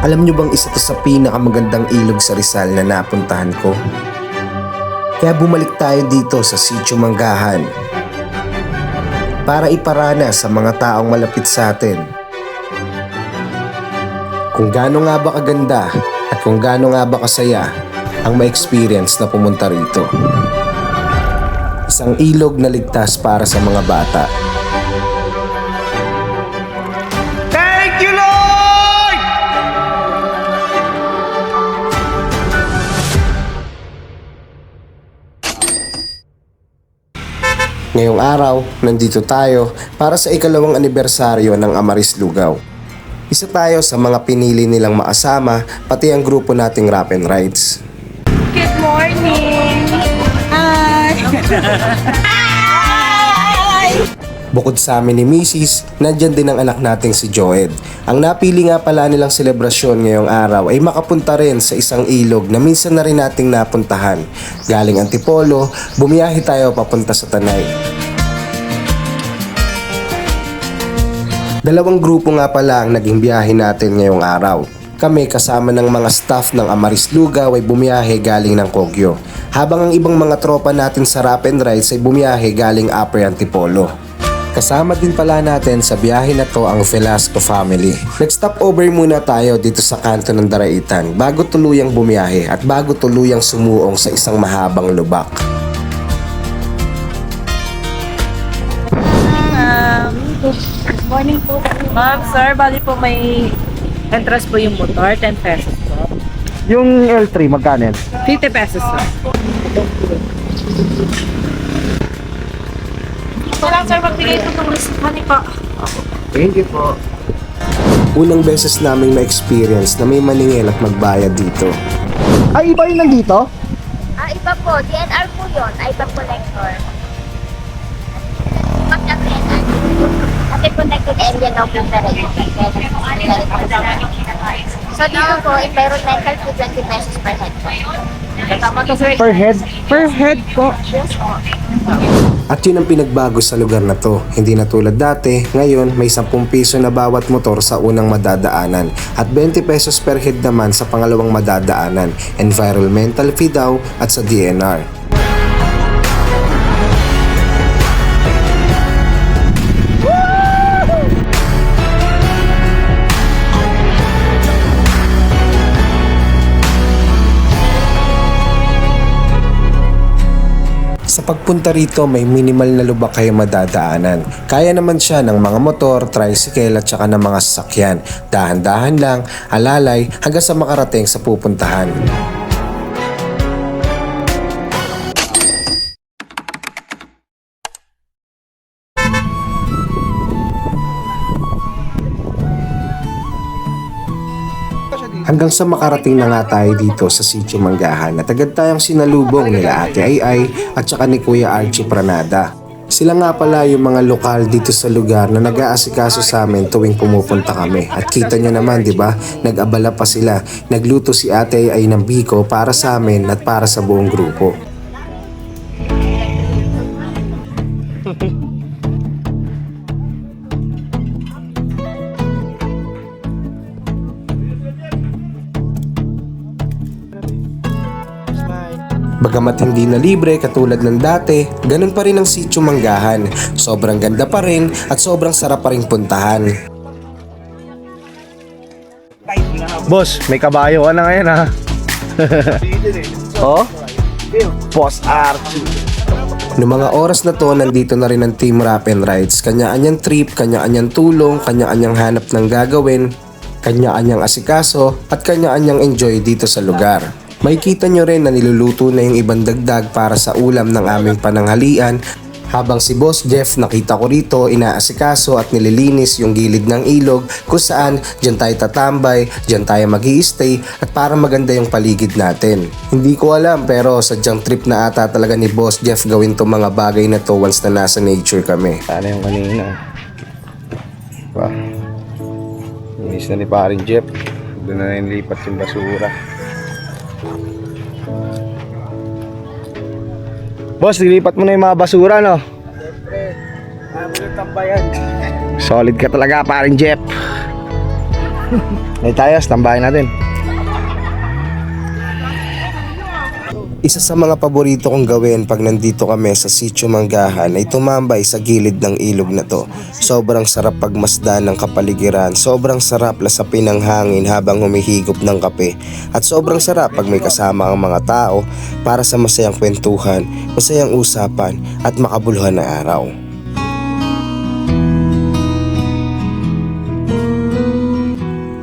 Alam nyo bang isa to sa pinakamagandang ilog sa Rizal na napuntahan ko? Kaya bumalik tayo dito sa Sitio Manggahan para iparana sa mga taong malapit sa atin kung gaano nga ba kaganda at kung gaano nga ba kasaya ang ma-experience na pumunta rito. Isang ilog na ligtas para sa mga bata. Thank you, Lord! Ngayong araw, nandito tayo para sa ikalawang anibersaryo ng Amaris Lugaw. Isa tayo sa mga pinili nilang makasama, pati ang grupo nating Rap and Rides. Good morning! Hi! Bukod sa amin ni Mrs., nandyan din ang anak nating si Joed. Ang napili nga pala nilang selebrasyon ngayong araw ay makapunta rin sa isang ilog na minsan na rin nating napuntahan. Galing Antipolo, bumiyahe tayo papunta sa Tanay. Dalawang grupo nga pala ang naging biyahe natin ngayong araw. Kami kasama ng mga staff ng Amaris Lugaw ay bumiyahe galing ng Kogyo, habang ang ibang mga tropa natin sa Rap and Rides ay bumiyahe galing Upper Antipolo. Kasama din pala natin sa biyahe na to ang Velasco family. Nag-stop over muna tayo dito sa kanto ng Daraitan bago tuluyang bumiyahe at bago tuluyang sumuong sa isang mahabang lubak. Good morning po. Ma'am, sir, bali po may entrance po yung motor, 10 pesos po. Yung L3, magkano yan? 50 pesos po. Walang sir, magbigay po ng money po. Thank you po. Unang beses naming ma-experience na may maningil at magbayad dito. Ay, iba yun nandito? Iba po. DNR po yun. Iba collector. Pag na DNR, kasi protected area daw po sa So dito po, environmental fee 20 pesos per head po. Per head? Per head po. At yun ang pinagbago sa lugar na to. Hindi na tulad dati, ngayon may 10 piso na bawat motor sa unang madadaanan at 20 pesos per head naman sa pangalawang madadaanan. Environmental fee daw at sa DNR. Sa pagpunta rito may minimal na lubak kayo madadaanan. Kaya naman siya ng mga motor, tricycle at saka ng mga sasakyan. Dahan-dahan lang, alalay hanggang sa makarating sa pupuntahan. Hanggang sa makarating na nga tayo dito sa Sitio Manggahan at agad tayong sinalubong nila Ate Ay at saka ni Kuya Archie Pranada. Sila nga pala yung mga lokal dito sa lugar na nag-aasikaso sa amin tuwing pumupunta kami. At kita nyo naman, di ba? Nag-abala pa sila. Nagluto si Ate Ay ng biko para sa amin at para sa buong grupo. Bagamat hindi na libre katulad ng dati, ganun pa rin ang Sitio Manggahan. Sobrang ganda pa rin at sobrang sarap pa rin puntahan. Boss, may kabayo ka na ngayon ha? Oh? Boss Archie. Noong mga oras na to, nandito na rin ang Team Rap and Rides. Kanya-anyang trip, kanya-anyang tulong, kanya-anyang hanap ng gagawin, kanya-anyang asikaso, at kanya-anyang enjoy dito sa lugar. Makikita nyo rin na niluluto na yung ibang dagdag para sa ulam ng aming pananghalian, habang si Boss Jeff nakita ko rito inaasikaso at nililinis yung gilid ng ilog kung saan dyan tayo tatambay, dyan tayo mag-i-stay at para maganda yung paligid natin. Hindi ko alam pero sadyang trip na ata talaga ni Boss Jeff gawin tong mga bagay na to once na nasa nature kami. Sana yung kanina. Pa. Miss na ni paring Jeff. Doon na nilipat yung basura. Boss, nilipat mo na yung mga basura, no? Siyempre, tambayan. Solid ka talaga, paring Jeff. May tayas, tambahin natin. Isa sa mga paborito kong gawin pag nandito kami sa Sitio Manggahan ay tumambay sa gilid ng ilog na to. Sobrang sarap pagmasdan ng kapaligiran, sobrang sarap lasapin ng hangin habang humihigop ng kape. At sobrang sarap pag may kasama ang mga tao para sa masayang kwentuhan, masayang usapan at makabuluhan na araw.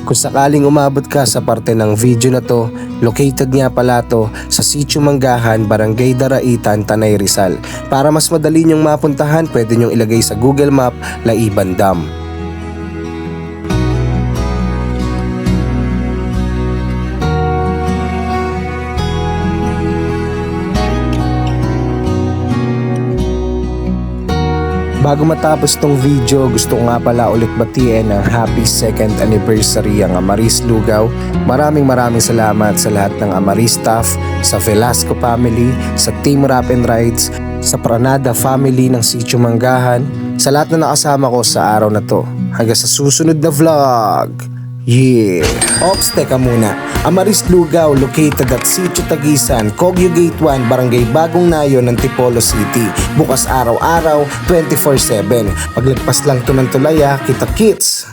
Kung sakaling umabot ka sa parte ng video na to, located nga pala to sa Sitio Manggahan, Barangay Daraitan, Tanay Rizal. Para mas madali nyong mapuntahan, pwede nyong ilagay sa Google Map, Laiban Dam. Bago matapos tong video, gusto ko nga pala ulit batiin ang happy 2nd anniversary ang Amaris Lugaw. Maraming salamat sa lahat ng Amaris staff, sa Velasco family, sa Team Rap and Rides, sa Pranada family ng Sitio Manggahan, sa lahat na nakasama ko sa araw na to. Hanggang sa susunod na vlog. Yeah! Ops, teka muna. Amaris Lugaw, located at Sitio Tagisan, Kogyo Gate 1, Barangay Bagong Nayon ng Tipolo City. Bukas araw-araw, 24/7. Paglagpas lang to ng tulay, kita kits!